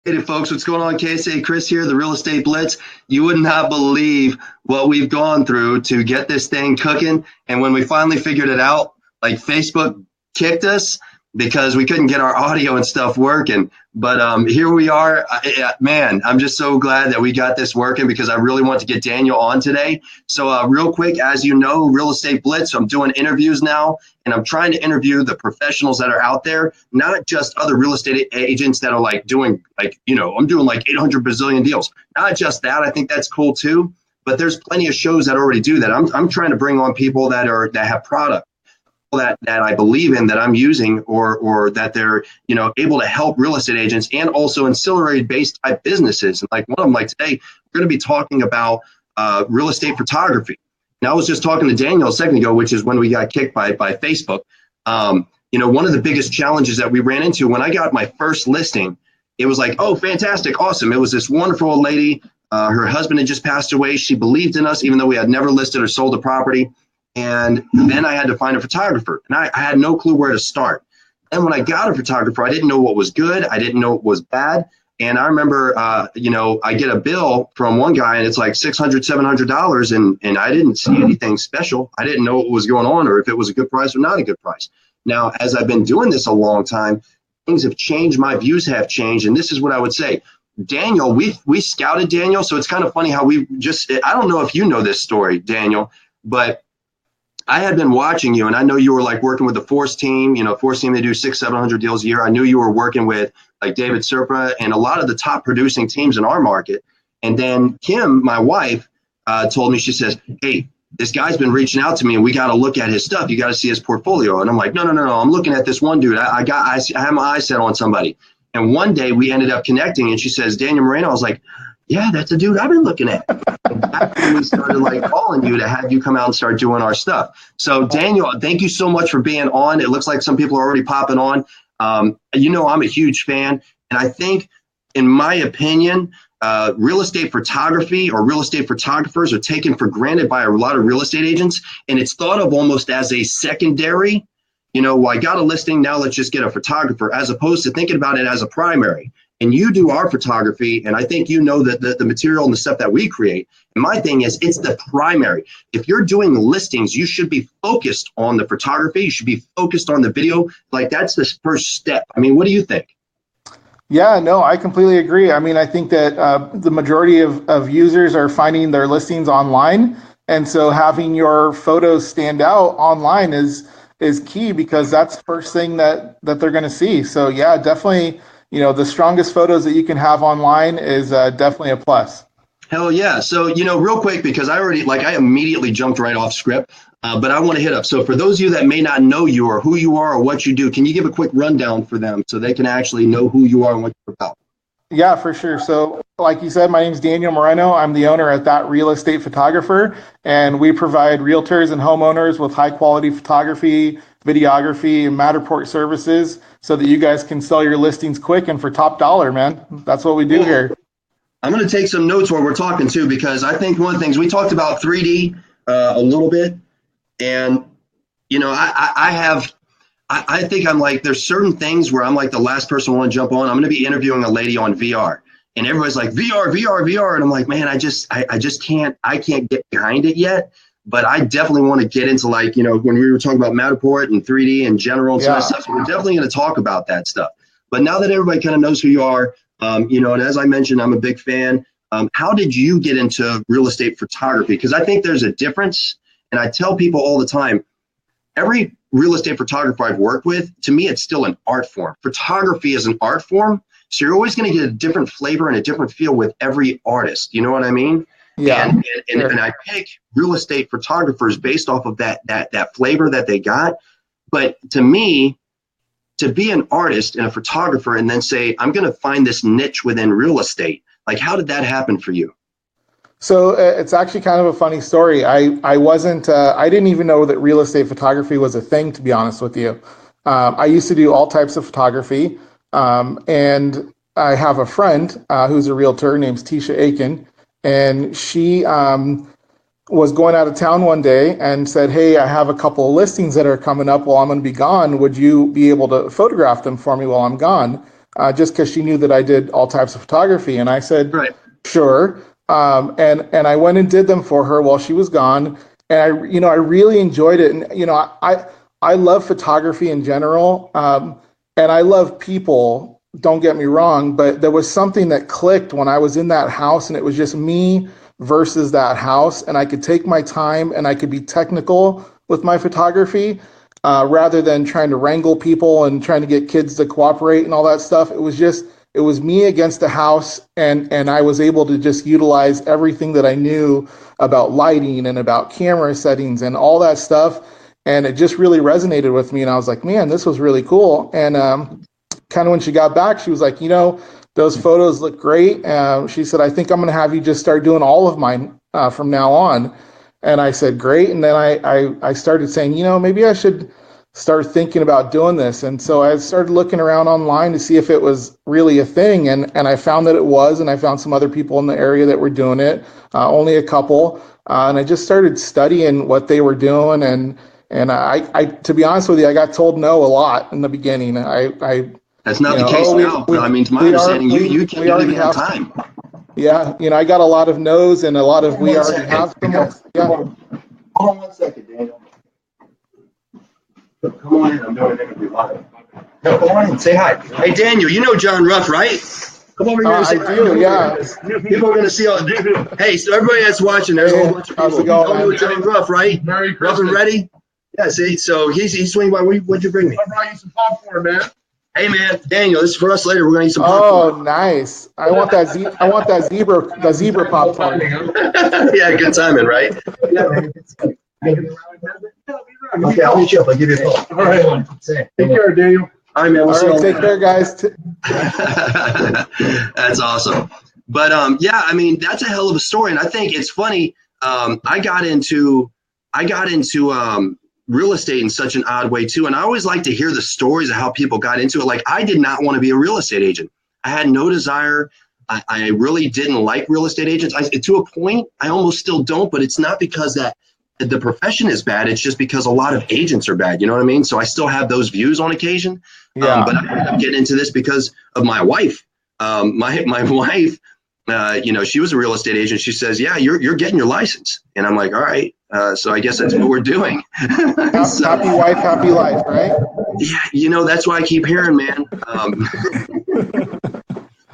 Hey folks, what's going on? KSA Kris here, the Real Estate Blitz. You would not believe what we've gone through to get this thing cooking. And when we finally figured it out, like Facebook kicked us because we couldn't get our audio and stuff working. But here we are. Man, I'm just so glad that we got this working because I really want to get Daniel on today. So real quick, as you know, Real Estate Blitz, I'm doing interviews now. And I'm trying to interview the professionals that are out there, not just other real estate agents that are like doing I'm doing like 800 bazillion deals. Not just that. I think that's cool too. But there's plenty of shows that already do that. I'm trying to bring on people that have product that I believe in, that I'm using, or that they're able to help real estate agents and also ancillary based type businesses. And like one of them, like today, we're going to be talking about real estate photography. And I was just talking to Daniel a second ago, which is when we got kicked by Facebook. One of the biggest challenges that we ran into when I got my first listing, it was like, oh, fantastic, awesome. It was this wonderful old lady. Her husband had just passed away. She believed in us, even though we had never listed or sold a property. And then I had to find a photographer, and I had no clue where to start. And when I got a photographer, I didn't know what was good. I didn't know what was bad. And I remember, I get a bill from one guy and it's like $600, $700. And I didn't see anything special. I didn't know what was going on or if it was a good price or not a good price. Now, as I've been doing this a long time, things have changed. My views have changed. And this is what I would say. Daniel, we scouted Daniel. So it's kind of funny how I don't know if you know this story, Daniel, but I had been watching you, and I know you were like working with the Force team. Force team, they do 600-700 deals a year. I knew you were working with like David Serpa and a lot of the top producing teams in our market. And then Kim, my wife, told me, she says, hey, this guy's been reaching out to me and we got to look at his stuff. You got to see his portfolio. And I'm like, no. I'm looking at this one dude. I have my eyes set on somebody. And one day we ended up connecting and she says, Daniel Moreno. I was like, yeah, that's a dude I've been looking at. And that's when we started like calling you to have you come out and start doing our stuff. So Daniel, thank you so much for being on. It looks like some people are already popping on. I'm a huge fan. And I think, in my opinion, real estate photography or real estate photographers are taken for granted by a lot of real estate agents. And it's thought of almost as a secondary, I got a listing, now let's just get a photographer, as opposed to thinking about it as a primary. And you do our photography, and I think that the material and the stuff that we create. And my thing is, it's the primary. If you're doing listings, you should be focused on the photography. You should be focused on the video. Like, that's the first step. I mean, what do you think? Yeah, no, I completely agree. I mean, I think that the majority of users are finding their listings online. And so having your photos stand out online is key, because that's the first thing that they're going to see. So yeah, definitely. The strongest photos that you can have online is definitely a plus. Hell yeah. So, real quick, because I immediately jumped right off script, but I want to hit up. So for those of you that may not know you or who you are or what you do, can you give a quick rundown for them so they can actually know who you are and what you're about? Yeah, for sure. So like you said, my name is Daniel Moreno. I'm the owner at That Real Estate Photographer, and we provide realtors and homeowners with high quality photography, videography, and Matterport services so that you guys can sell your listings quick and for top dollar, man. That's what we do here. I'm going to take some notes while we're talking too, because I think one of the things we talked about 3D a little bit, and I think I'm like, there's certain things where I'm like the last person I want to jump on. I'm going to be interviewing a lady on VR, and everybody's like VR, and I'm like, man, I can't get behind it yet. But I definitely want to get into when we were talking about Matterport and 3D in general and some of that stuff. So we're definitely going to talk about that stuff. But now that everybody kind of knows who you are, and as I mentioned, I'm a big fan. How did you get into real estate photography? Because I think there's a difference, and I tell people all the time, every real estate photographer I've worked with, to me, it's still an art form. Photography is an art form, so you're always going to get a different flavor and a different feel with every artist. You know what I mean? Yeah. And I pick real estate photographers based off of that flavor that they got. But to me, to be an artist and a photographer and then say, I'm going to find this niche within real estate, like, how did that happen for you? So it's actually kind of a funny story. I didn't even know that real estate photography was a thing, to be honest with you. I used to do all types of photography. And I have a friend who's a realtor named Tisha Aiken. And she was going out of town one day and said, hey, I have a couple of listings that are coming up while I'm going to be gone. Would you be able to photograph them for me while I'm gone? just because she knew that I did all types of photography. And I said, Right. sure. And I went and did them for her while she was gone. And I really enjoyed it. And, I love photography in general. And I love people, don't get me wrong, but there was something that clicked when I was in that house, and it was just me versus that house. And I could take my time and I could be technical with my photography, rather than trying to wrangle people and trying to get kids to cooperate and all that stuff. It was me against the house, and I was able to just utilize everything that I knew about lighting and about camera settings and all that stuff. And it just really resonated with me. And I was like, man, this was really cool. And kind of when she got back, she was like, those photos look great. She said, I think I'm going to have you just start doing all of mine from now on. And I said, great. And then I started saying, maybe I should start thinking about doing this. And so I started looking around online to see if it was really a thing. And I found that it was, and I found some other people in the area that were doing it, only a couple. And I just started studying what they were doing. And I, to be honest with you, I got told no a lot in the beginning. That's not the case now. I mean, to my understanding, you can't give you time. Yeah, I got a lot of no's and a lot of we already have someone. Yeah. Hold on 1 second, Daniel. Come on in. I'm doing an interview live. No, come on in. Say hi. Hey, Daniel, you know John Ruff, right? Come over here and say hi. I do, yeah. People are going to see all. Hey, so everybody that's watching, there's a whole bunch of people. How's it going, you know John Ruff, right? Merry Rough and Christmas. ready? Yeah, see, so he's swinging by. What'd you bring me? I brought you some popcorn, man. Hey, man, Daniel, this is for us later. We're going to eat some popcorn. Oh, nice. I want that zebra popcorn. Yeah, good timing, right? Yeah, man. Okay, I'll meet you up. I'll give you a call. All right. Take care, Daniel. All right, man. We'll All see you right, take care, guys. That's awesome. But yeah, I mean, that's a hell of a story, and I think it's funny. I got into real estate in such an odd way too, and I always like to hear the stories of how people got into it. Like, I did not want to be a real estate agent. I had no desire. I really didn't like real estate agents. To a point, I almost still don't, but it's not because that the profession is bad. It's just because a lot of agents are bad. You know what I mean? So I still have those views on occasion. Yeah. But I ended up getting into this because of my wife. My wife, she was a real estate agent. She says, yeah, you're getting your license. And I'm like, all right. So I guess that's what we're doing. So, happy wife, happy life, right? Yeah, that's why I keep hearing, man.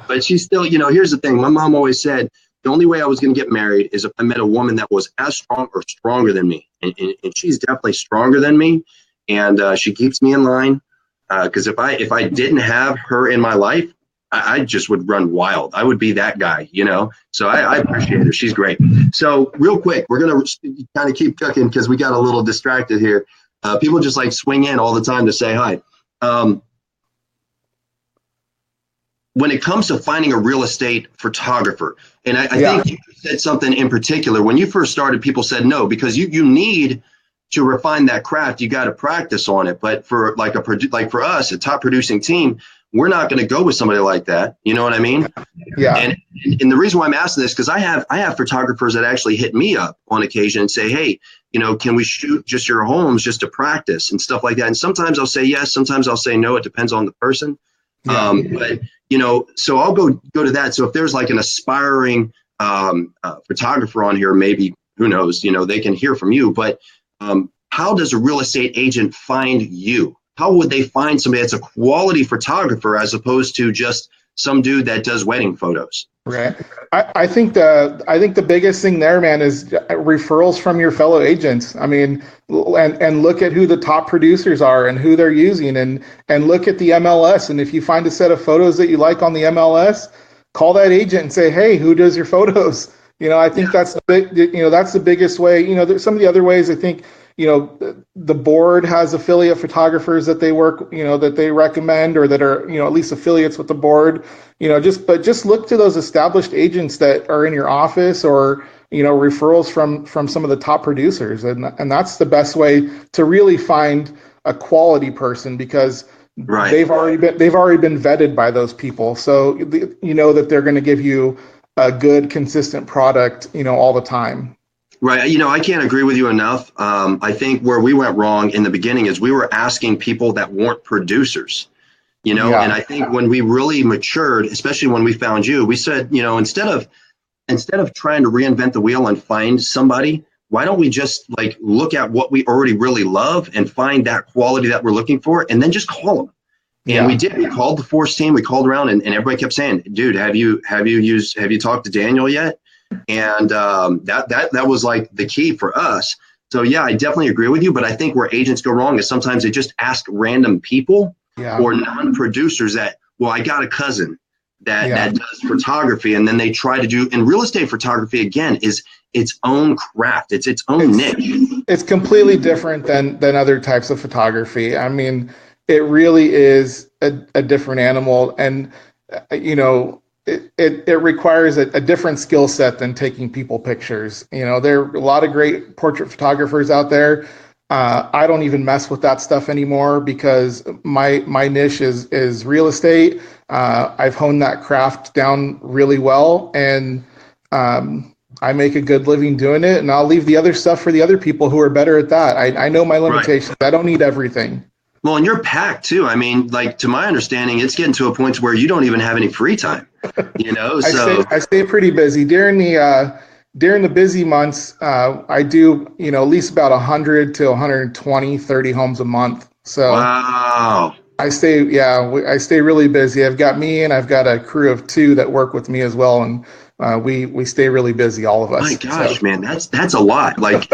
But she's still, here's the thing. My mom always said, the only way I was going to get married is if I met a woman that was as strong or stronger than me. And she's definitely stronger than me. And she keeps me in line. Because if I didn't have her in my life, I just would run wild. I would be that guy, So I appreciate her. She's great. So real quick, we're going to kind of keep cooking because we got a little distracted here. People just like swing in all the time to say hi. When it comes to finding a real estate photographer, and I think you said something in particular. When you first started, people said no, because you need to refine that craft. You got to practice on it. But for for us, a top producing team, we're not going to go with somebody like that. You know what I mean? Yeah. And the reason why I'm asking this, because I have photographers that actually hit me up on occasion and say, hey, can we shoot just your homes just to practice and stuff like that? And sometimes I'll say yes, sometimes I'll say no. It depends on the person. Yeah. But so I'll go to that. So if there's like an aspiring photographer on here, maybe, who knows, they can hear from you. But how does a real estate agent find you? How would they find somebody that's a quality photographer as opposed to just some dude that does wedding photos? Right. I think the biggest thing there, man, is referrals from your fellow agents. I mean, and look at who the top producers are and who they're using, and look at the MLS. And if you find a set of photos that you like on the MLS, call that agent and say, hey, who does your photos? I think that's that's the biggest way. There's some of the other ways. I think the board has affiliate photographers that they work, that they recommend, or that are, at least affiliates with the board, just look to those established agents that are in your office, or, referrals from some of the top producers. And that's the best way to really find a quality person, because they've already been vetted by those people. So, that they're going to give you a good, consistent product, all the time. Right. I can't agree with you enough. I think where we went wrong in the beginning is we were asking people that weren't producers. Yeah. And I think when we really matured, especially when we found you, we said, instead of trying to reinvent the wheel and find somebody, why don't we just like look at what we already really love and find that quality that we're looking for, and then just call them. And we did. We called the Force team. We called around, and everybody kept saying, "Dude, have you talked to Daniel yet?" And that was like the key for us. So yeah, I definitely agree with you. But I think where agents go wrong is sometimes they just ask random people or non-producers that, well, I got a cousin that does photography, and then they try to do. And real estate photography again is its own craft. It's its own niche. It's completely different than other types of photography. I mean, it really is a different animal, and it requires a different skill set than taking people pictures. There are a lot of great portrait photographers out there. I don't even mess with that stuff anymore because my niche is real estate. I've honed that craft down really well, and I make a good living doing it, and I'll leave the other stuff for the other people who are better at that. I know my limitations. Right. I don't need everything. Well, and you're packed too. I mean, like, to my understanding, it's getting to a point where you don't even have any free time, So I stay pretty busy during the busy months. I do, at least about 100 to 120, 30 homes a month. So wow. I stay really busy. I've got me, and I've got a crew of 2 that work with me as well. And we stay really busy, all of us. My gosh, man, that's a lot. Like,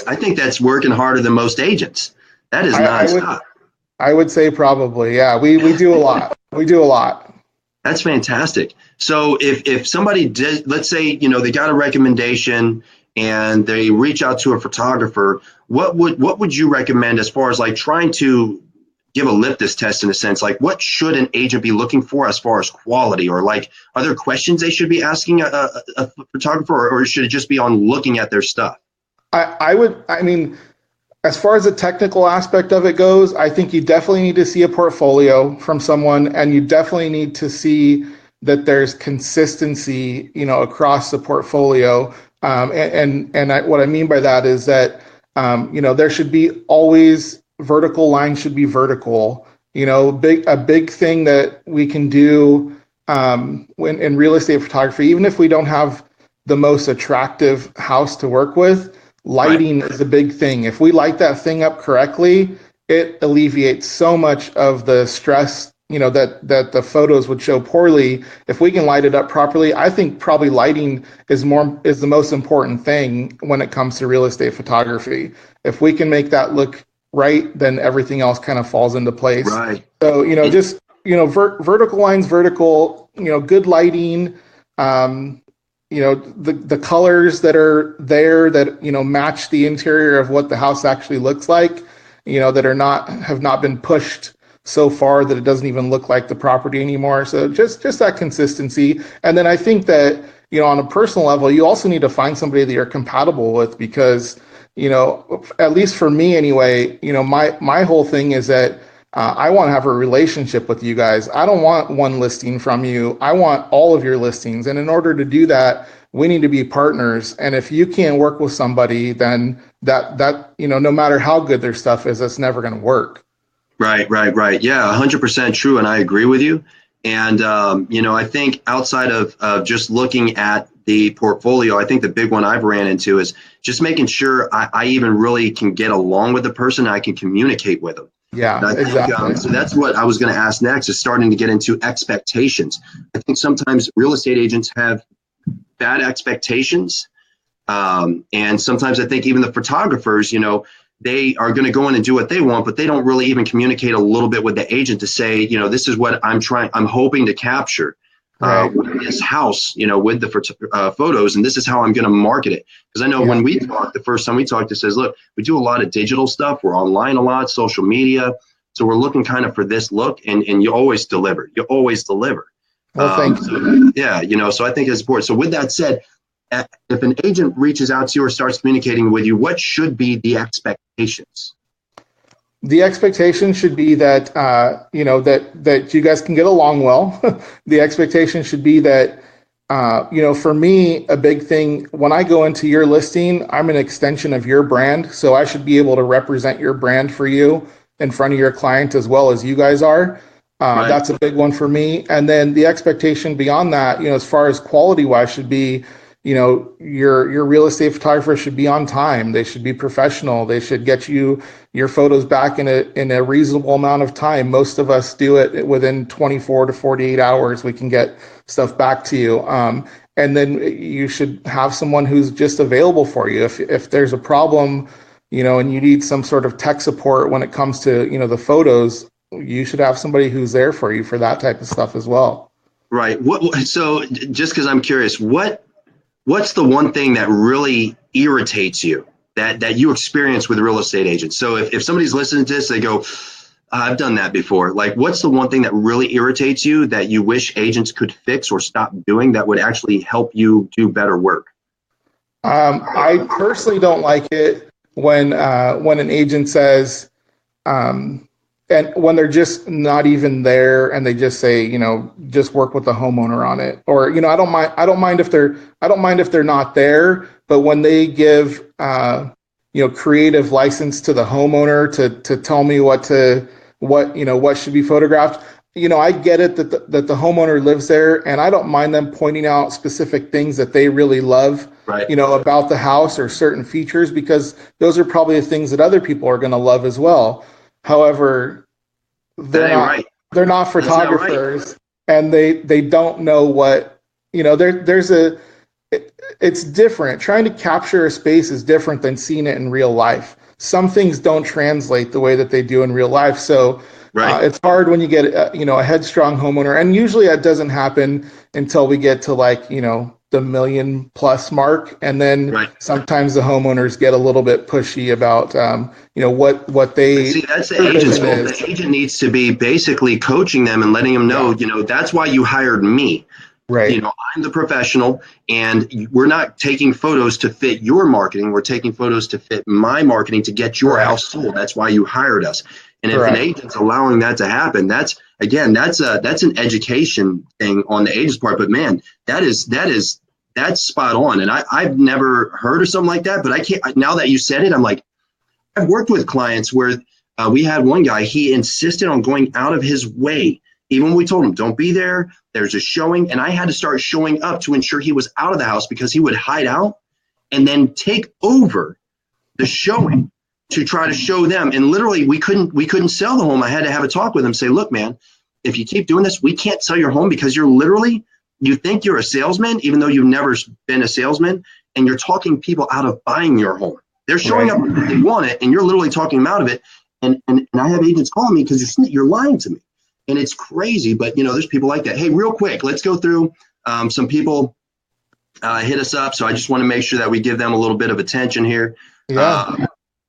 I think that's working harder than most agents. That is nonstop. I would say probably, yeah. We do a lot. We do a lot. That's fantastic. So if somebody did, let's say, they got a recommendation and they reach out to a photographer, what would you recommend as far as like trying to give a litmus test in a sense? Like, what should an agent be looking for as far as quality, or like, are there questions they should be asking a photographer, or should it just be on looking at their stuff? As far as the technical aspect of it goes, I think you definitely need to see a portfolio from someone, and you definitely need to see that there's consistency, across the portfolio. What I mean by that is that, there should be always vertical lines should be vertical. A big thing that we can do when in real estate photography, even if we don't have the most attractive house to work with, lighting is a big thing. If we light that thing up correctly, it alleviates so much of the stress, that the photos would show poorly. If we can light it up properly, I think probably lighting is the most important thing when it comes to real estate photography. If we can make that look right, then everything else kind of falls into place. Right. So, vertical lines, good lighting, the colors that are there that, match the interior of what the house actually looks like, that have not been pushed so far that it doesn't even look like the property anymore. So just that consistency. And then I think that, on a personal level, you also need to find somebody that you're compatible with, because, at least for me anyway, my whole thing is that I want to have a relationship with you guys. I don't want one listing from you. I want all of your listings. And in order to do that, we need to be partners. And if you can't work with somebody, then that no matter how good their stuff is, that's never going to work. Right. Yeah, 100% true. And I agree with you. And, I think outside of just looking at the portfolio, I think the big one I've ran into is just making sure I even really can get along with the person. I can communicate with them. Yeah, exactly. So that's what I was going to ask next, is starting to get into expectations. I think sometimes real estate agents have bad expectations. And sometimes I think even the photographers, they are going to go in and do what they want, but they don't really even communicate a little bit with the agent to say, this is what I'm hoping to capture with this house, with the photos, and this is how I'm going to market it. Because I know when we talked, the first time we talked, it says, look, we do a lot of digital stuff. We're online a lot, social media. So we're looking kind of for this look, and you always deliver. You always deliver. Well, thank you. So I think it's important. So with that said, if an agent reaches out to you or starts communicating with you, what should be the expectations? The expectation should be that, that you guys can get along well. The expectation should be that, for me, a big thing, when I go into your listing, I'm an extension of your brand. So I should be able to represent your brand for you in front of your client as well as you guys are. Right. That's a big one for me. And then the expectation beyond that, as far as quality wise, should be, your real estate photographer should be on time. They should be professional. They should get you your photos back in a reasonable amount of time. Most of us do it within 24 to 48 hours. We can get stuff back to you. And then you should have someone who's just available for you. If there's a problem, and you need some sort of tech support when it comes to, the photos, you should have somebody who's there for you for that type of stuff as well. Right. So just because I'm curious, what's the one thing that really irritates you that you experience with real estate agents? So if somebody's listening to this, they go, I've done that before. Like, what's the one thing that really irritates you that you wish agents could fix or stop doing that would actually help you do better work? I personally don't like it when an agent says, and when they're just not even there and they just say, just work with the homeowner on it. Or, I don't mind if they're not there, but when they give, creative license to the homeowner to tell me what should be photographed. I get it that the homeowner lives there, and I don't mind them pointing out specific things that they really love, right, about the house or certain features, because those are probably the things that other people are going to love as well. However, they're not photographers, and they don't know what, it's different. Trying to capture a space is different than seeing it in real life. Some things don't translate the way that they do in real life. So it's hard when you get, a headstrong homeowner. And usually that doesn't happen until we get to the $1 million+ mark. And then sometimes the homeowners get a little bit pushy about, what they see. That's the agent's fault. The agent needs to be basically coaching them and letting them know, that's why you hired me. Right. I'm the professional, and we're not taking photos to fit your marketing. We're taking photos to fit my marketing to get your house sold. That's why you hired us. And if an agent's allowing that to happen, that's an education thing on the agent's part. But man, that's spot on. And I've never heard of something like that, but I can't, now that you said it, I'm like, I've worked with clients where we had one guy, he insisted on going out of his way. Even when we told him, don't be there, there's a showing. And I had to start showing up to ensure he was out of the house, because he would hide out and then take over the showing to try to show them. And literally we couldn't sell the home. I had to have a talk with him, say, look, man, if you keep doing this, we can't sell your home, because you think you're a salesman, even though you've never been a salesman, and you're talking people out of buying your home. They're showing up because they want it, and you're literally talking them out of it. And I have agents calling me because you're lying to me. And it's crazy, but there's people like that. Hey, real quick, let's go through some people hit us up. So I just want to make sure that we give them a little bit of attention here. So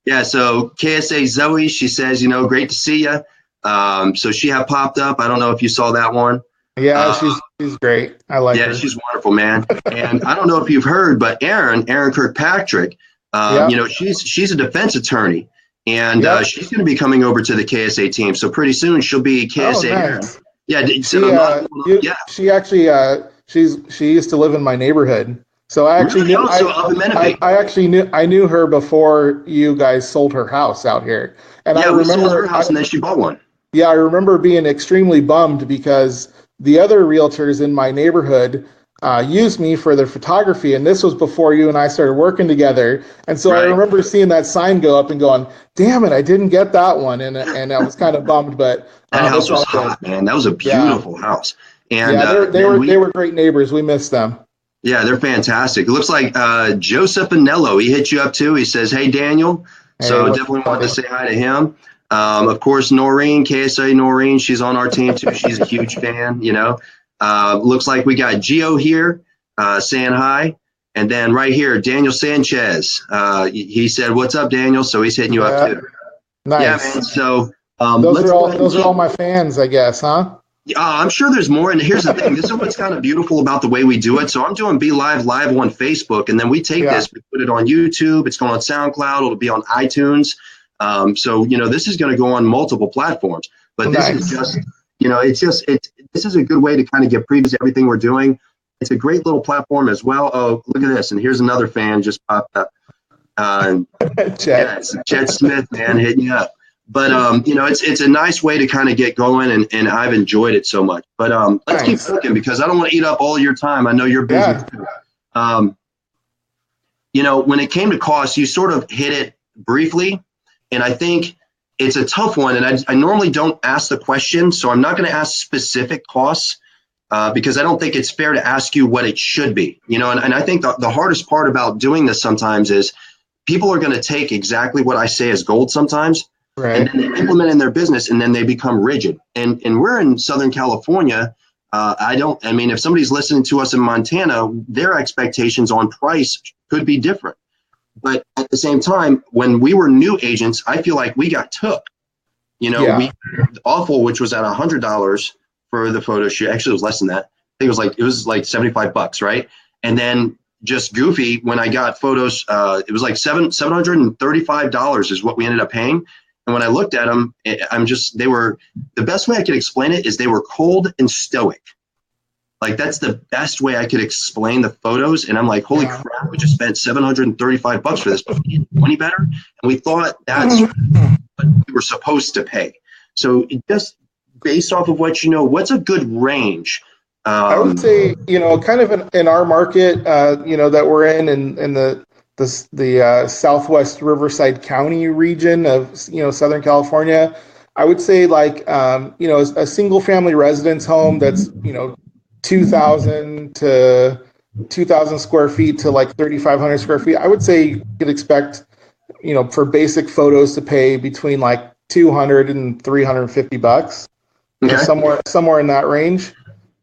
KSA Zoe, she says, great to see you. So she had popped up. I don't know if you saw that one. Yeah, she's great. I like her. Yeah, she's wonderful, man. And I don't know if you've heard, but Erin Kirkpatrick, she's a defense attorney. And she's going to be coming over to the KSA team. So pretty soon she'll be KSA. Nice. Yeah. She actually she used to live in my neighborhood. So I actually knew her before you guys sold her house out here. And I remember sold her house and then she bought one. Yeah, I remember being extremely bummed because the other realtors in my neighborhood used me for their photography, and this was before you and I started working together. And so I remember seeing that sign go up and going, "Damn it, I didn't get that one," and I was kind of bummed. But that house was hot, man. That was a beautiful house. And they were great neighbors. We missed them. Yeah, they're fantastic. It looks like Joseph Anello, he hit you up too. He says, "Hey, Daniel." So definitely wanted to say hi to him. Of course, Noreen, KSA Noreen, she's on our team too. She's a huge fan, Looks like we got Gio here saying hi. And then right here, Daniel Sanchez. He said, "What's up, Daniel?" So he's hitting you up too. Nice. Yeah, man. So those are all my fans, I guess, huh? I'm sure there's more. And here's the thing. This is what's kind of beautiful about the way we do it. So I'm doing Be Live on Facebook. And then we take this, we put it on YouTube. It's going on SoundCloud. It'll be on iTunes. So, this is going to go on multiple platforms. But this is just, this is a good way to kind of get previews to everything we're doing. It's a great little platform as well. Oh, look at this. And here's another fan just popped up. Chet Smith, man, hitting you up. But you know, it's a nice way to kind of get going, and I've enjoyed it so much. But let's keep looking, because I don't want to eat up all your time. I know you're busy. Yeah. You know, when it came to costs, you sort of hit it briefly, and I think it's a tough one. And I normally don't ask the question, so I'm not going to ask specific costs because I don't think it's fair to ask you what it should be. You know, and I think the hardest part about doing this sometimes is people are going to take exactly what I say as gold sometimes. Right. And then they implement in their business, and then they become rigid. And we're in Southern California. I mean, if somebody's listening to us in Montana, their expectations on price could be different. But at the same time, when we were new agents, I feel like we got took. You know, Awful, which was at $100 for the photo shoot. Actually, it was less than that. I think it was like $75, right? And then just Goofy, when I got photos, it was like $735 is what we ended up paying. And when I looked at them, they were, the best way I could explain it is they were cold and stoic. Like, that's the best way I could explain the photos. And I'm like, holy crap, we just spent $735 for this. Any better? And we thought that's what we were supposed to pay. So just based off of what you know, what's a good range? I would say, you know, kind of in our market, you know, that we're in the Southwest Riverside County region of, you know, Southern California, I would say like, you know, a single family residence home that's, you know, 2,000 to 2,000 square feet to like 3,500 square feet. I would say you could expect, you know, for basic photos to pay between like $200 and $350, you know, somewhere in that range.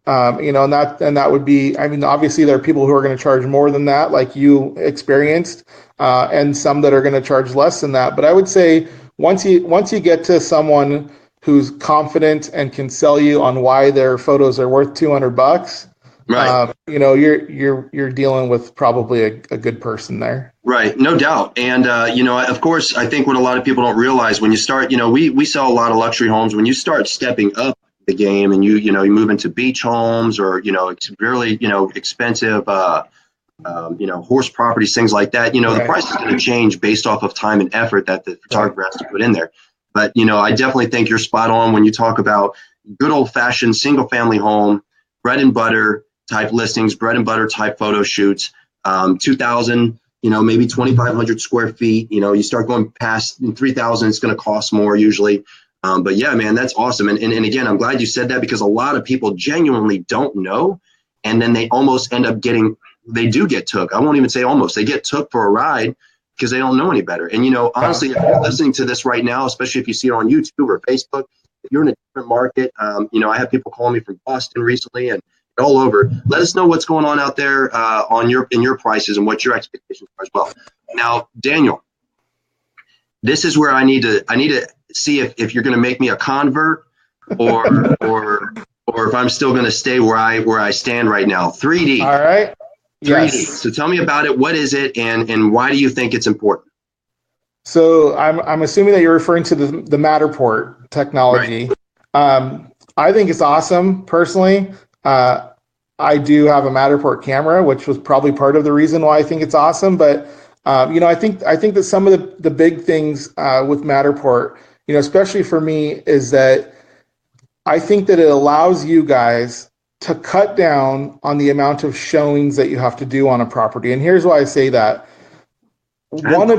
You know, and that would be, I mean, obviously there are people who are going to charge more than that, like you experienced, and some that are going to charge less than that. But I would say once you get to someone who's confident and can sell you on why their photos are worth $200, right? You know, you're dealing with probably a good person there. Right, no doubt. And you know, of course, I think what a lot of people don't realize when you start, you know, we sell a lot of luxury homes. When you start stepping up the game and you move into beach homes, or, you know, it's really, you know, expensive, you know, horse properties, things like that, you know, the price is going to change based off of time and effort that the photographer has to put in there. But, you know, I definitely think you're spot on when you talk about good old fashioned single family home, bread and butter type listings, bread and butter type photo shoots, 2,000, you know, maybe 2,500 square feet. You know, you start going past 3,000, it's going to cost more usually. But yeah, man, that's awesome. And again, I'm glad you said that, because a lot of people genuinely don't know. And then they almost end up they do get took. I won't even say almost, they get took for a ride because they don't know any better. And, you know, honestly, if you're listening to this right now, especially if you see it on YouTube or Facebook, if you're in a different market, you know, I have people calling me from Boston recently and all over. Let us know what's going on out there in your prices and what your expectations are as well. Now, Daniel, this is where I need to see if you're going to make me a convert or if I'm still going to stay where I stand right now. 3D. All right. 3D. Yes. So tell me about it. What is it, and why do you think it's important? So I'm assuming that you're referring to the Matterport technology. Right. I think it's awesome personally. I do have a Matterport camera, which was probably part of the reason why I think it's awesome. But you know, I think that some of the big things with Matterport, you know, especially for me, is that I think that it allows you guys to cut down on the amount of showings that you have to do on a property. And here's why I say that. One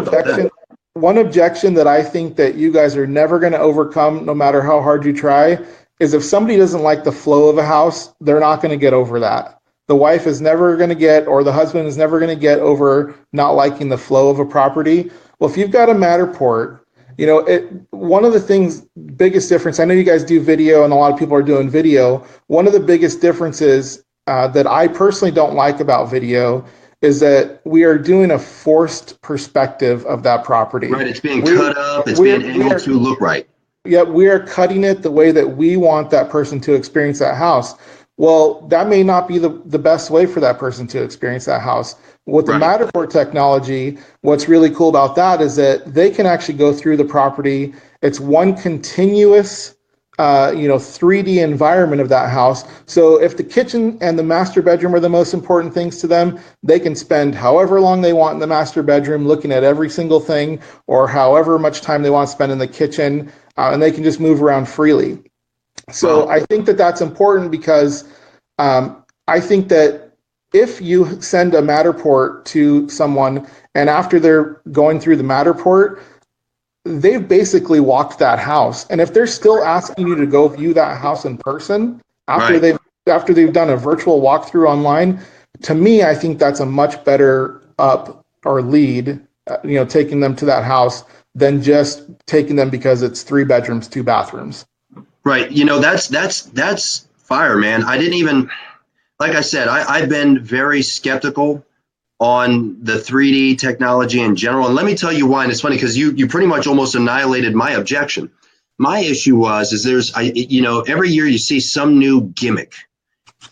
objection that I think that you guys are never going to overcome, no matter how hard you try, is if somebody doesn't like the flow of a house, they're not going to get over that. The wife is never going to get, or the husband is never going to get over not liking the flow of a property. Well, if you've got a Matterport, you know, one of the things, biggest difference, I know you guys do video and a lot of people are doing video. One of the biggest differences that I personally don't like about video is that we are doing a forced perspective of that property. Right, it's being cut up, it's being able to look right. Yeah, we are cutting it the way that we want that person to experience that house. Well, that may not be the best way for that person to experience that house. With the Matterport technology, what's really cool about that is that they can actually go through the property. It's one continuous 3D environment of that house. So if the kitchen and the master bedroom are the most important things to them, they can spend however long they want in the master bedroom looking at every single thing, or however much time they want to spend in the kitchen, and they can just move around freely. So I think that that's important because I think that if you send a Matterport to someone and after they're going through the Matterport, they've basically walked that house. And if they're still asking you to go view that house in person after they've done a virtual walkthrough online, to me, I think that's a much better up or lead, taking them to that house than just taking them because it's 3 bedrooms, 2 bathrooms. Right. That's fire, man. I didn't even, like I said, I've been very skeptical on the 3D technology in general. And let me tell you why. And it's funny because you pretty much almost annihilated my objection. My issue is every year you see some new gimmick.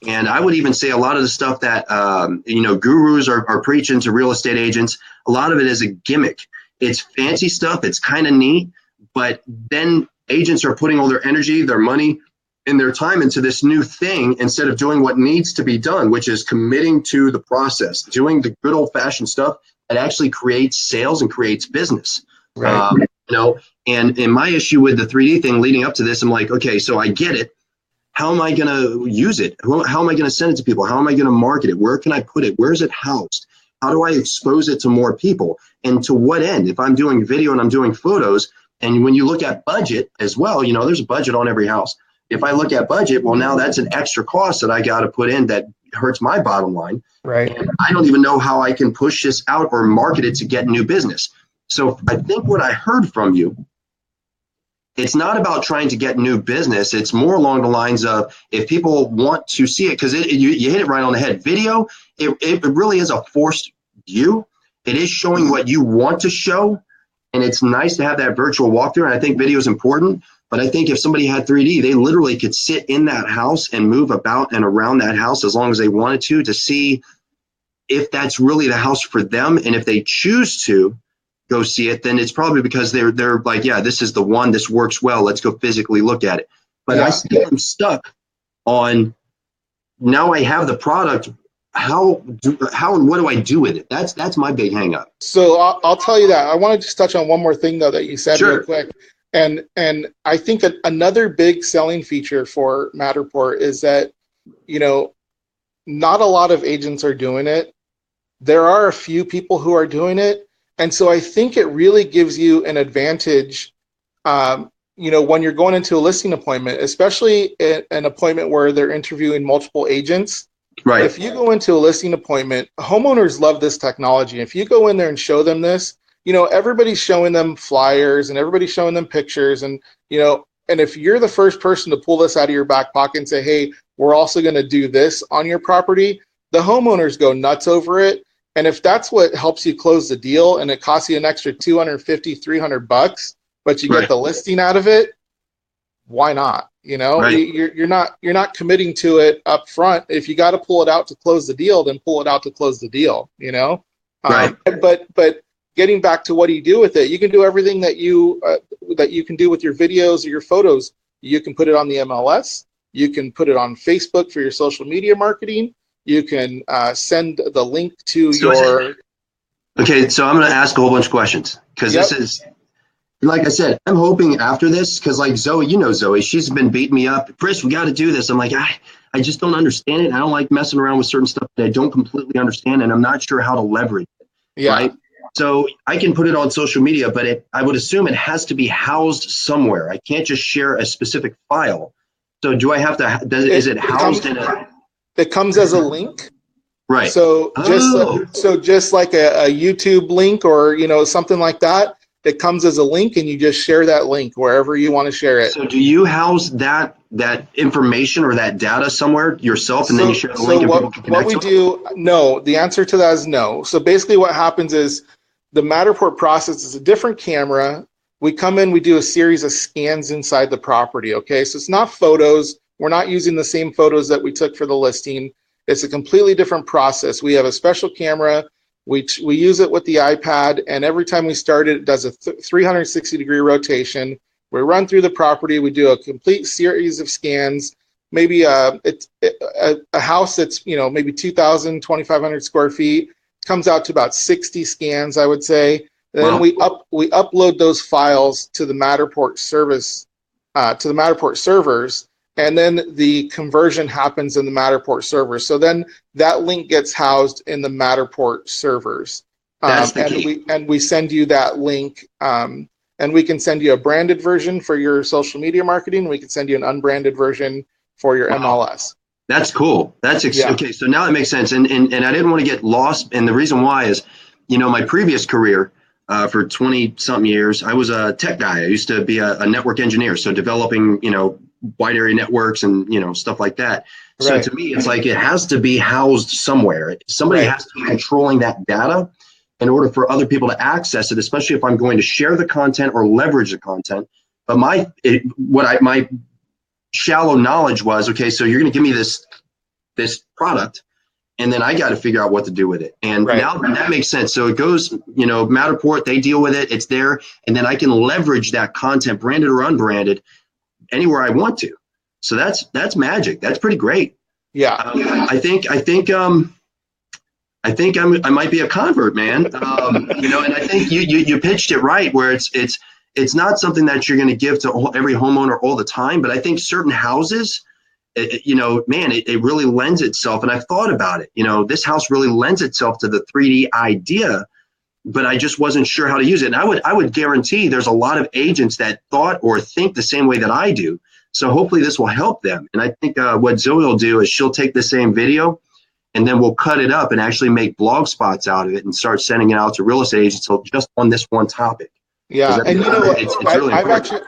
And I would even say a lot of the stuff that, gurus are preaching to real estate agents, a lot of it is a gimmick. It's fancy stuff. It's kind of neat. But then agents are putting all their energy, their money, and their time into this new thing instead of doing what needs to be done, which is committing to the process, doing the good old-fashioned stuff that actually creates sales and creates business. Right. And my issue with the 3D thing leading up to this, I'm like, okay, so I get it. How am I going to use it? How am I going to send it to people? How am I going to market it? Where can I put it? Where is it housed? How do I expose it to more people? And to what end? If I'm doing video and I'm doing photos, and when you look at budget as well, there's a budget on every house. If I look at budget, well, now that's an extra cost that I got to put in that hurts my bottom line. Right. And I don't even know how I can push this out or market it to get new business. So I think what I heard from you, it's not about trying to get new business. It's more along the lines of if people want to see it, because you hit it right on the head. Video, it really is a forced view. It is showing what you want to show. And it's nice to have that virtual walkthrough. And I think video is important. But I think if somebody had 3D, they literally could sit in that house and move about and around that house as long as they wanted to see if that's really the house for them. And if they choose to go see it, then it's probably because they're like, yeah, this is the one, this works well. Let's go physically look at it. But I still am stuck on, now I have the product. How and what do I do with it? That's my big hang up. So I'll tell you that. I want to just touch on one more thing though that you said real quick. And I think that another big selling feature for Matterport is that, not a lot of agents are doing it. There are a few people who are doing it. And so I think it really gives you an advantage, when you're going into a listing appointment, especially an appointment where they're interviewing multiple agents. Right. If you go into a listing appointment, homeowners love this technology. If you go in there and show them this, everybody's showing them flyers and everybody's showing them pictures. And, and if you're the first person to pull this out of your back pocket and say, hey, we're also going to do this on your property, the homeowners go nuts over it. And if that's what helps you close the deal and it costs you an extra $250, $300, but you get the listing out of it, why not? Right. You're not committing to it up front. If you got to pull it out to close the deal, then pull it out to close the deal, Right. But getting back to what do you do with it? You can do everything that you can do with your videos or your photos. You can put it on the MLS. You can put it on Facebook for your social media marketing. You can send the link to your. Okay, so I'm going to ask a whole bunch of questions because this is, like I said, I'm hoping after this, because like Zoe, Zoe, she's been beating me up. Chris, we got to do this. I'm like, I just don't understand it. I don't like messing around with certain stuff that I don't completely understand, and I'm not sure how to leverage it. Yeah. Right. So I can put it on social media, but I would assume it has to be housed somewhere. I can't just share a specific file. So do I have to? Is it housed in a? It comes as a link. Right. So just like a YouTube link or something like that. It comes as a link, and you just share that link wherever you want to share it. So do you house that information or that data somewhere yourself, and then you share the link and people can connect? What we do, no. The answer to that is no. So basically what happens is the Matterport process is a different camera. We come in, we do a series of scans inside the property, okay? So it's not photos. We're not using the same photos that we took for the listing. It's a completely different process. We have a special camera. We use it with the iPad, and every time we start it, it does a 360-degree rotation. We run through the property. We do a complete series of scans. Maybe a house that's, maybe 2,000, 2,500 square feet comes out to about 60 scans, I would say. Then we upload those files to the Matterport service, to the Matterport servers, and then the conversion happens in the Matterport servers. So then that link gets housed in the Matterport servers. That's the key. And we send you that link, and we can send you a branded version for your social media marketing. We can send you an unbranded version for your MLS. That's cool. Okay. So now it makes sense. And I didn't want to get lost. And the reason why is, my previous career, for 20 something years, I was a tech guy. I used to be a network engineer. So developing, wide area networks and, stuff like that. So to me, it's like, it has to be housed somewhere. Somebody has to be controlling that data in order for other people to access it, especially if I'm going to share the content or leverage the content. But my shallow knowledge was, okay, so you're going to give me this product, and then I got to figure out what to do with it. And now that makes sense. So it goes, Matterport, they deal with it. It's there. And then I can leverage that content, branded or unbranded, anywhere I want to. So that's magic. That's pretty great. Yeah. I think I might be a convert, man. And I think you pitched it right, where it's not something that you're going to give to every homeowner all the time. But I think certain houses, it really lends itself. And I've thought about it. This house really lends itself to the 3D idea, but I just wasn't sure how to use it. And I would guarantee there's a lot of agents that thought or think the same way that I do. So hopefully this will help them. And I think what Zoe will do is she'll take the same video, and then we'll cut it up and actually make blog spots out of it and start sending it out to real estate agents just on this one topic. Yeah, and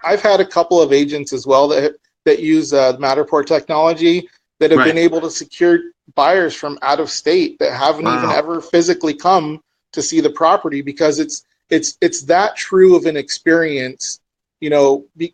I've had a couple of agents as well that use Matterport technology that have been able to secure buyers from out of state that haven't even ever physically come to see the property, because it's that true of an experience,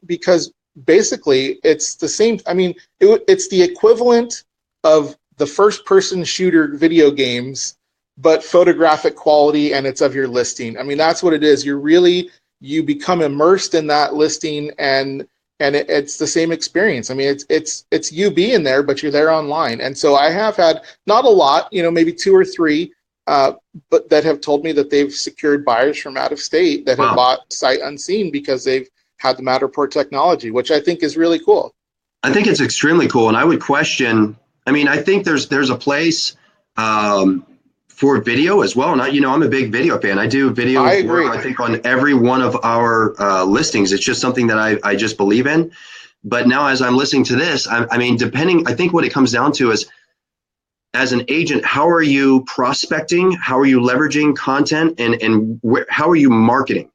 because basically it's the same. I mean, it's the equivalent of the first-person shooter video games, but photographic quality, and it's of your listing. I mean, that's what it is. You become immersed in that listing, and it's the same experience. I mean, it's you being there, but you're there online. And so I have had, not a lot, maybe 2 or 3, but that have told me that they've secured buyers from out of state that have bought sight unseen because they've had the Matterport technology, which I think is really cool. I think it's extremely cool. And I would question, I think there's a place for video as well. And I'm a big video fan. I do video work, I think, on every one of our listings. It's just something that I just believe in. But now as I'm listening to this, I think what it comes down to is, as an agent, how are you prospecting? How are you leveraging content? And how are you marketing?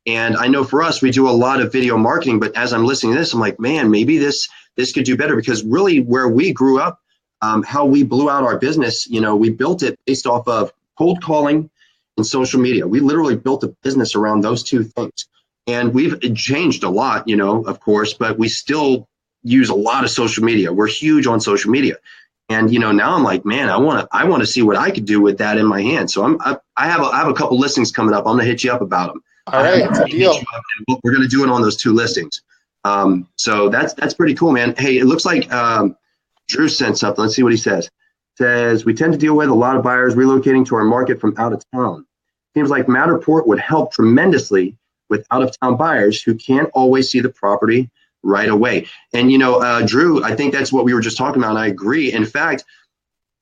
And I know for us, we do a lot of video marketing, but as I'm listening to this, I'm like, man, maybe this could do better, because really where we grew up, how we blew out our business, we built it based off of cold calling and social media. We literally built a business around those two things. And we've changed a lot, of course, but we still use a lot of social media. We're huge on social media. And, now I'm like, man, I want to see what I could do with that in my hand. So I have a couple listings coming up. I'm going to hit you up about them. All right, it's a deal. We're going to do it on those 2 listings. So that's pretty cool, man. Hey, it looks like Drew sent something. Let's see what he says. Says, we tend to deal with a lot of buyers relocating to our market from out of town. Seems like Matterport would help tremendously with out of town buyers who can't always see the property right away. And, Drew, I think that's what we were just talking about. And I agree. In fact,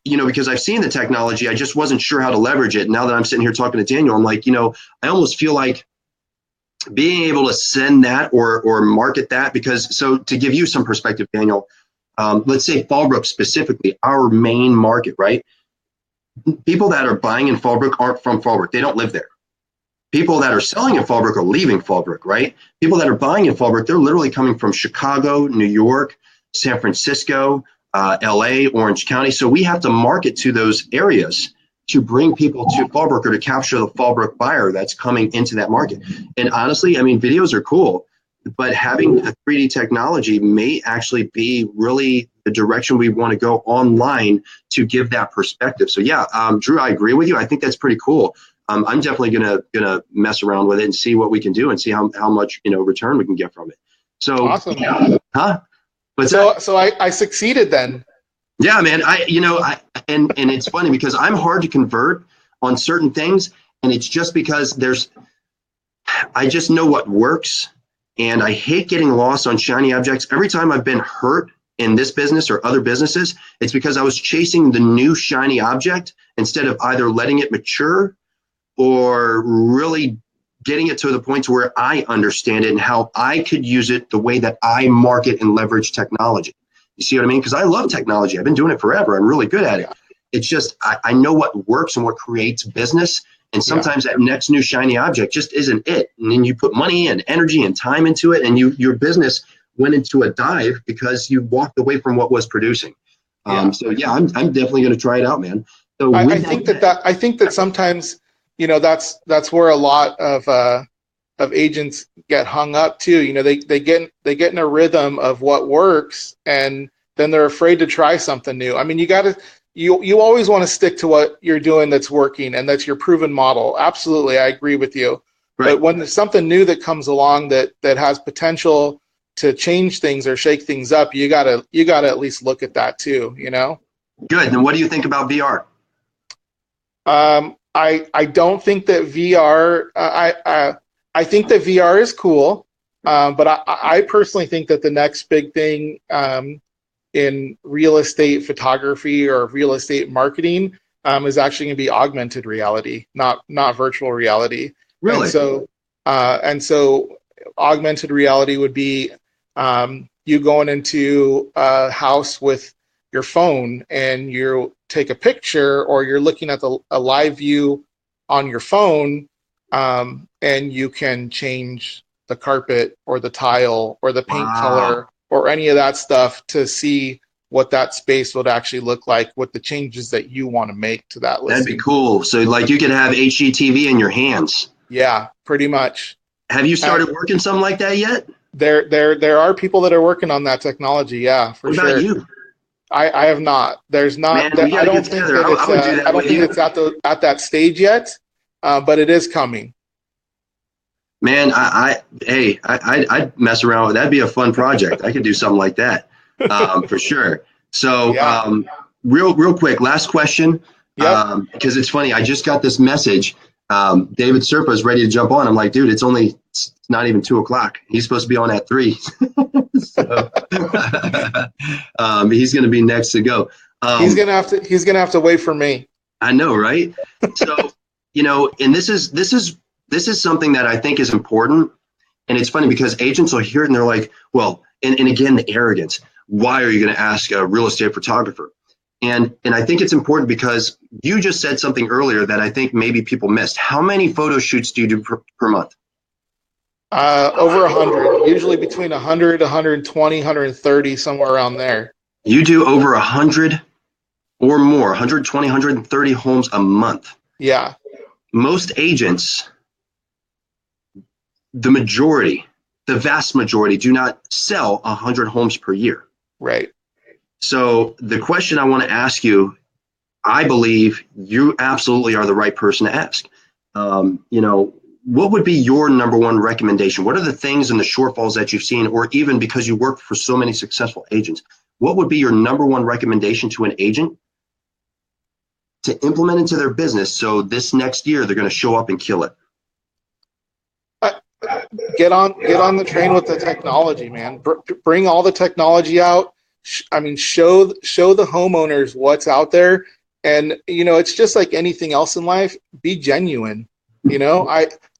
because I've seen the technology, I just wasn't sure how to leverage it. Now that I'm sitting here talking to Daniel, I'm like, I almost feel like being able to send that or market that, because, so to give you some perspective, Daniel, let's say Fallbrook specifically, our main market, right? People that are buying in Fallbrook aren't from Fallbrook. They don't live there. People that are selling in Fallbrook are leaving Fallbrook, right? People that are buying in Fallbrook, they're literally coming from Chicago, New York, San Francisco, LA, Orange County. So we have to market to those areas to bring people to Fallbrook, or to capture the Fallbrook buyer that's coming into that market. And honestly, videos are cool, but having a 3D technology may actually be really the direction we want to go online to give that perspective. So yeah, Drew, I agree with you. I think that's pretty cool. I'm definitely gonna mess around with it and see what we can do and see how much return we can get from it. So, Awesome. huh? So I succeeded then. Yeah, man. And it's funny because I'm hard to convert on certain things, and it's just because I just know what works, and I hate getting lost on shiny objects. Every time I've been hurt in this business or other businesses, it's because I was chasing the new shiny object instead of either letting it mature or really getting it to the point to where I understand it and how I could use it the way that I market and leverage technology. You see what I mean? Because I love technology. I've been doing it forever. I'm really good at it. It's just I know what works and what creates business. And sometimes that next new shiny object just isn't it. And then you put money and energy and time into it, and your business went into a dive because you walked away from what was producing. So yeah, I'm definitely going to try it out, man. So I think that sometimes, that's where a lot of agents get hung up too. They get in a rhythm of what works, and then they're afraid to try something new. I mean, you always want to stick to what you're doing that's working, and that's your proven model. Absolutely, I agree with you. Right. But when there's something new that comes along that has potential to change things or shake things up, you gotta at least look at that too. Good. And what do you think about VR? I don't think that VR. I think that VR is cool, but I personally think that the next big thing in real estate photography or real estate marketing is actually going to be augmented reality, not virtual reality. Really? And so augmented reality would be you going into a house with your phone and you take a picture, or you're looking at a live view on your phone, and you can change the carpet or the tile or the paint color or any of that stuff to see what that space would actually look like, what the changes that you want to make to that listing. That'd be cool. So like you could have HGTV in your hands. Yeah, pretty much. Have you started working something like that yet? There are people that are working on that technology. Yeah, for sure. What about you? I have not. There's not. Man, I don't think that it's. I don't think it's at that stage yet, but it is coming. Man, I'd mess around with that. That'd be a fun project. I could do something like that, for sure. So, real quick, last question. Because it's funny, I just got this message. David Serpa is ready to jump on. I'm like, dude, it's not even 2:00. He's supposed to be on at 3. So, he's going to be next to go. He's gonna have to wait for me. I know, right? So, and this is something that I think is important. And it's funny because agents will hear it and they're like, well, and again, the arrogance. Why are you going to ask a real estate photographer? And I think it's important because you just said something earlier that I think maybe people missed. How many photo shoots do you do per month? Over 100, usually between 100, 120, 130, somewhere around there. You do over 100 or more, 120, 130 homes a month. Yeah. Most agents, the vast majority do not sell 100 homes per year. Right. So the question I want to ask you, I believe you absolutely are the right person to ask. What would be your number one recommendation? What are the things and the shortfalls that you've seen, or even because you work for so many successful agents, what would be your number one recommendation to an agent to implement into their business so this next year they're going to show up and kill it? Get on the train with the technology, man. Bring all the technology out. I mean, show the homeowners what's out there. And, it's just like anything else in life. Be genuine.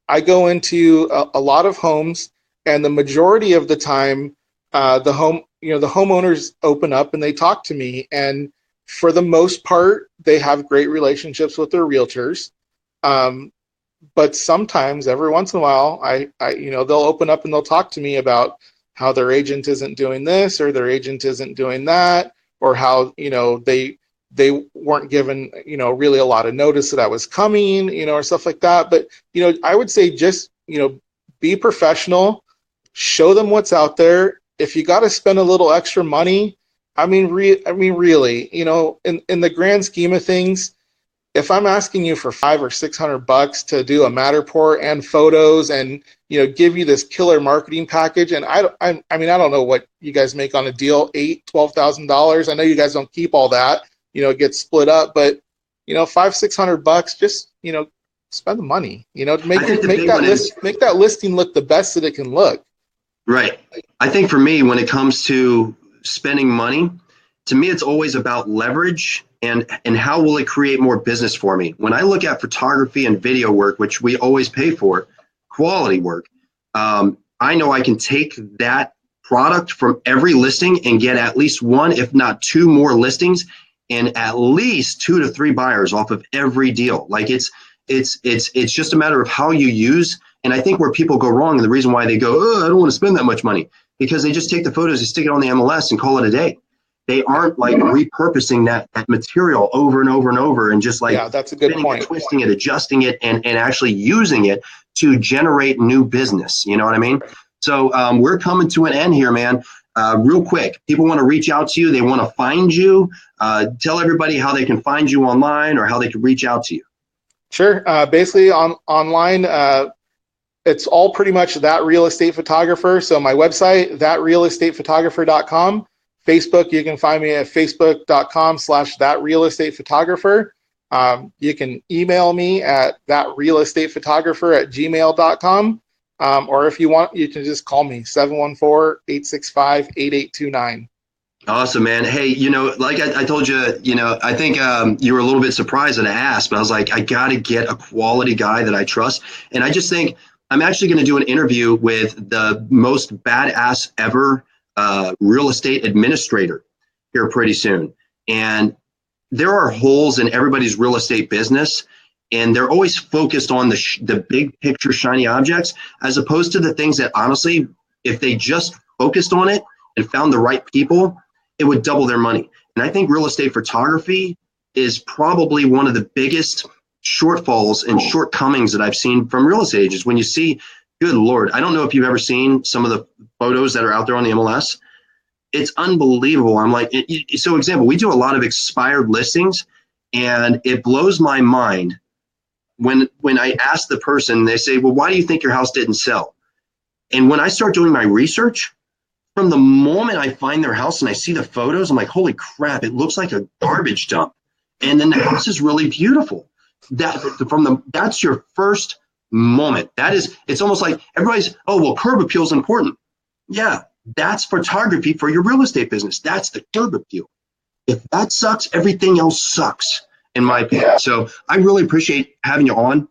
I go into a lot of homes, and the majority of the time, the homeowners open up and they talk to me. And for the most part, they have great relationships with their realtors. But sometimes, every once in a while, they'll open up and they'll talk to me about how their agent isn't doing this or their agent isn't doing that, or how, they weren't given, really a lot of notice that I was coming, or stuff like that. But, I would say just, be professional, show them what's out there. If you got to spend a little extra money, really, in the grand scheme of things, if I'm asking you for $500 or $600 to do a Matterport and photos and, give you this killer marketing package, and I mean, I don't know what you guys make on a deal, $12,000. I know you guys don't keep all that, it gets split up, but $500-600, just, spend the money, make that listing look the best that it can look. Right. I think for me, when it comes to spending money, to me, it's always about leverage and how will it create more business for me. When I look at photography and video work, which we always pay for, quality work, I know I can take that product from every listing and get at least one, if not two more listings, and at least 2 to 3 buyers off of every deal. Like it's just a matter of how you use. And I think where people go wrong, and the reason why they go, oh, I don't want to spend that much money, because they just take the photos and stick it on the MLS and call it a day. They aren't like repurposing that material over and over and over and just like that's a good point. Twisting it, adjusting it, and actually using it to generate new business. You know what I mean? So we're coming to an end here, man. Real quick, people want to reach out to you. They want to find you. Tell everybody how they can find you online or how they can reach out to you. Sure. Basically online, it's all pretty much That Real Estate Photographer. So my website, thatrealestatephotographer.com. Facebook, you can find me at facebook.com/thatrealestatephotographer. You can email me at thatrealestatephotographer@gmail.com. Or if you want, you can just call me, 714-865-8829. Awesome, man. Hey, like I told you, I think you were a little bit surprised that I asked, but I was like, I got to get a quality guy that I trust. And I just think I'm actually going to do an interview with the most badass ever real estate administrator here pretty soon. And there are holes in everybody's real estate business, and they're always focused on the big picture shiny objects, as opposed to the things that honestly, if they just focused on it and found the right people, it would double their money. And I think real estate photography is probably one of the biggest shortfalls and shortcomings that I've seen from real estate agents. When you see, good Lord, I don't know if you've ever seen some of the photos that are out there on the MLS. It's unbelievable. I'm like, so example, we do a lot of expired listings, and it blows my mind when I ask the person, they say, well, why do you think your house didn't sell? And when I start doing my research, from the moment I find their house and I see the photos, I'm like, holy crap, it looks like a garbage dump. And then the house is really beautiful. That's your first moment. It's almost like everybody's, oh, well, curb appeal is important. Yeah, that's photography for your real estate business. That's the curb appeal. If that sucks, everything else sucks, in my opinion. So I really appreciate having you on.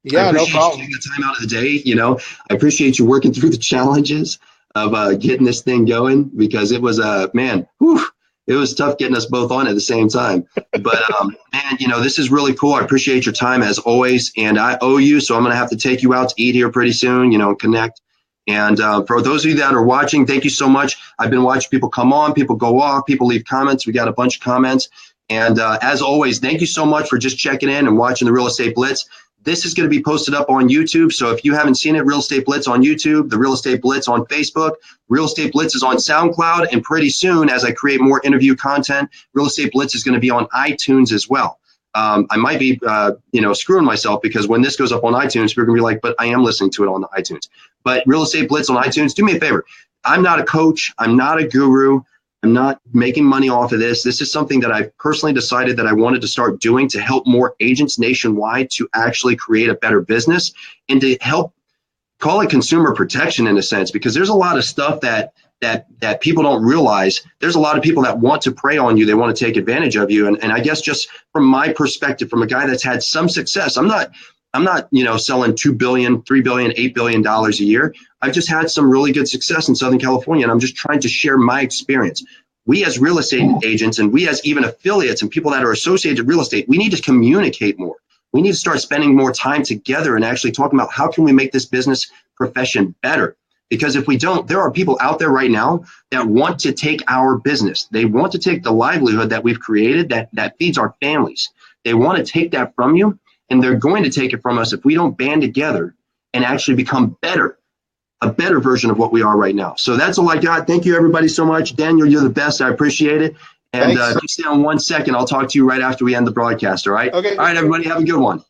Yeah, no problem. You taking the time out of the day. I appreciate you working through the challenges of getting this thing going, because it was man, it was tough getting us both on at the same time. But man, this is really cool. I appreciate your time as always, and I owe you, so I'm gonna have to take you out to eat here pretty soon. Connect. And for those of you that are watching, thank you so much. I've been watching people come on, people go off, people leave comments. We got a bunch of comments. And as always, thank you so much for just checking in and watching the Real Estate Blitz. This is going to be posted up on YouTube. So if you haven't seen it, Real Estate Blitz on YouTube, the Real Estate Blitz on Facebook, Real Estate Blitz is on SoundCloud. And pretty soon, as I create more interview content, Real Estate Blitz is going to be on iTunes as well. I might be, screwing myself, because when this goes up on iTunes, we're going to be like, but I am listening to it on the iTunes. But Real Estate Blitz on iTunes, do me a favor. I'm not a coach. I'm not a guru. I'm not making money off of this. This is something that I've personally decided that I wanted to start doing to help more agents nationwide to actually create a better business and to help, call it consumer protection in a sense, because there's a lot of stuff that people don't realize. There's a lot of people that want to prey on you. They want to take advantage of you. And I guess just from my perspective, from a guy that's had some success, I'm not, selling $2 billion, $3 billion, $8 billion a year. I've just had some really good success in Southern California, and I'm just trying to share my experience. We as real estate agents, and we as even affiliates and people that are associated with real estate, we need to communicate more. We need to start spending more time together and actually talking about how can we make this business profession better. Because if we don't, there are people out there right now that want to take our business. They want to take the livelihood that we've created that feeds our families. They want to take that from you, and they're going to take it from us if we don't band together and actually become better, a better version of what we are right now. So that's all I got. Thank you, everybody, so much. Daniel, you're the best. I appreciate it. And Thanks. just stay on 1 second. I'll talk to you right after we end the broadcast. All right. Okay. All right, everybody. Have a good one.